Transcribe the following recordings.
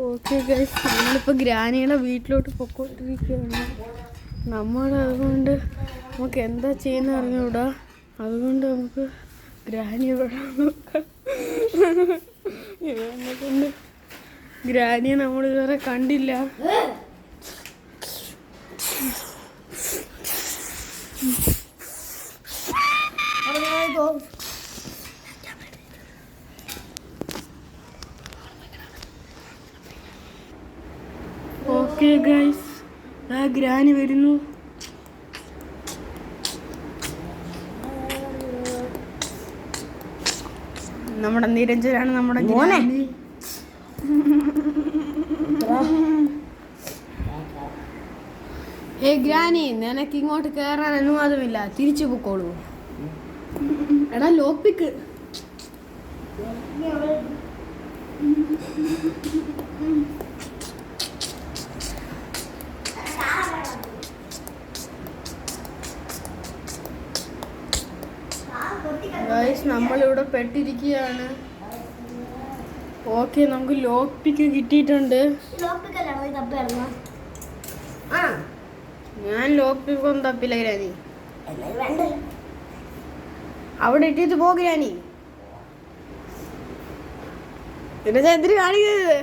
Okay guys, നമ്മളിപ്പോൾ ഗ്രാനിയുടെ വീട്ടിലോട്ട് പൊക്കോണ്ടിരിക്കുകയാണ്. അതുകൊണ്ട് നമുക്ക് എന്താ ചെയ്യുന്ന അറിഞ്ഞൂടാ. അതുകൊണ്ട് നമുക്ക് ഗ്രാനിയെ കൊണ്ട് ഗ്രാനിയെ നമ്മൾ ഇതുവരെ കണ്ടില്ല. ഓക്കെ ഗൈസ്, ആ ഗ്രാനി വരുന്നു. നമ്മുടെ നിരഞ്ജനാണ് നമ്മുടെ ഗ്രാനി. ഏ ഗ്രാനി, നിനക്ക് ഇങ്ങോട്ട് കയറാൻ അനുവാദമില്ല, തിരിച്ചു പൊക്കോളൂ. എടാ ലോപ്പിക്ക്. ഗൈസ്, നമ്മളിവിടെ പെട്ടിരിക്കുകയാണ്. ഓക്കെ, നമുക്ക് ലോക്ക് പിക്ക് കിട്ടിയിട്ടുണ്ട്. ഞാൻ ലോക്ക് പിക്ക് ഒന്നും തപ്പില്ല ഗ്രാനി. അവിടെ ഇട്ടിട്ട് പോ ഗ്രാനി. പിന്നെ എന്തിനു കാണിക്കുന്നത്?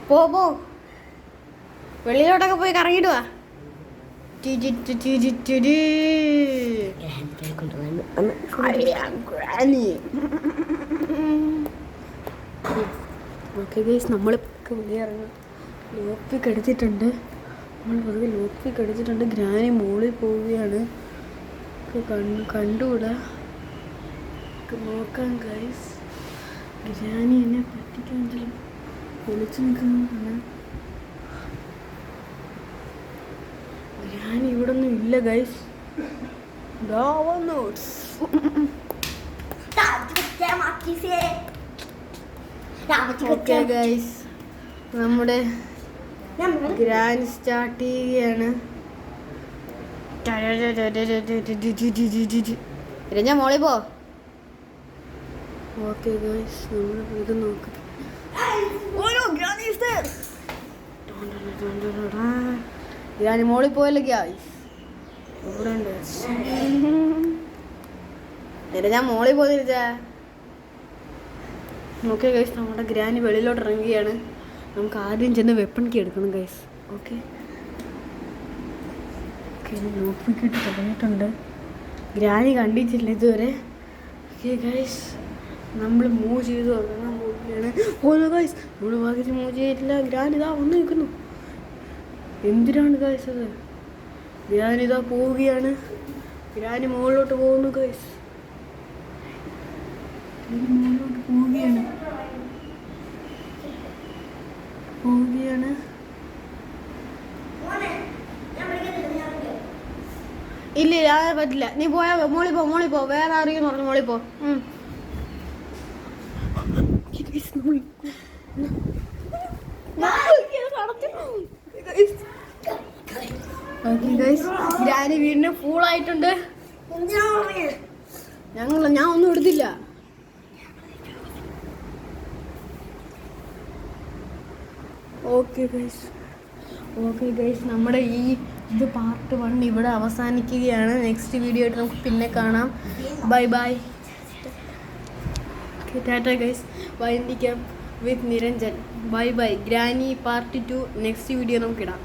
പോ പോ, വെളിയിലോട്ടൊക്കെ പോയി കറങ്ങിട്ട് വാ. ഓക്കെ ഗൈസ്, നമ്മളിപ്പോൾ വെളിയിറങ്ങാം. ലോക്ക് എടുത്തിട്ടുണ്ട്. നമ്മൾ വെറുതെ ലോക്ക് എടുത്തിട്ടുണ്ട്. ഗ്രാനി മുകളിൽ പോവുകയാണ്. കണ്ടുകൂടാ. നോക്കാം ഗൈസ്. ഗ്രാനി എന്നെ പറ്റിക്കെങ്കിലും വിളിച്ചു നിൽക്കുന്നതാണ്. ഗ്രാനി ഇവിടെ ഒന്നും ഇല്ല ഗൈസ്. ഓക്കെ ഗൈസ്, നമ്മുടെ ഗ്രാനി സ്റ്റാർട്ട് ചെയ്യുകയാണ്. രഞ്ജ മോളി പോ. ഓക്കെ ഗൈസ്, നമ്മൾ ഇത് നോക്കാം. ഗ്രാനി മോളി പോയല്ലോ ഗൈസ്. ഇവിടെ ഉണ്ട്. ഞാൻ മോളി പോന്നിരിച്ചാ. ഓക്കെ ഗൈസ്, നമ്മുടെ ഗ്രാനി വെളിയിലോട്ട് ഇറങ്ങുകയാണ്. നമുക്ക് ആദ്യം ചെന്ന് വെപ്പൺ കീ എടുക്കണം ഗൈസ്. ഓക്കെ നോക്കിക്കിട്ട് തുടങ്ങിയിട്ടുണ്ട്. ഗ്രാനി കണ്ടിട്ടില്ല ഇതുവരെ. ഓക്കെ ഗൈസ്, നമ്മൾ മൂവ് ചെയ്ത് തുടങ്ങാൻ പോവുകയാണ്. ഓരോ ഗൈസ്, നമ്മൾ ഭാഗ്യത്തിൽ മൂവ് ചെയ്തിട്ടില്ല. ഗ്രാനി ഇതാ വന്ന് നിൽക്കുന്നു. എന്തിനാണ് ഗൈസ് അത്? ഗ്രാനി ഇതാ പോവുകയാണ്. ഗ്രാനി മുകളിലോട്ട് പോകുന്നു ഗൈസ്. മുകളിലോട്ട് പോവുകയാണ്. ഇല്ല അത് പറ്റില്ല. നീ പോയാ മോളി പോ. വേറെ ആരെങ്കിലും പറഞ്ഞു മോളി പോ. ഗ്രാനി വീടിന് ഫുള്ളായിട്ടുണ്ട്. ഞാൻ ഒന്നും എടുത്തില്ല. ഓക്കെ ഗൈസ്, നമ്മുടെ ഇത് പാർട്ട് 1 ഇവിടെ അവസാനിക്കുകയാണ്. നെക്സ്റ്റ് വീഡിയോ ആയിട്ട് നമുക്ക് പിന്നെ കാണാം. Bye tata guys. വൈൻഡിക്കാം with Niranjan. Bye. Granny part 2 next video നമുക്കിടാം.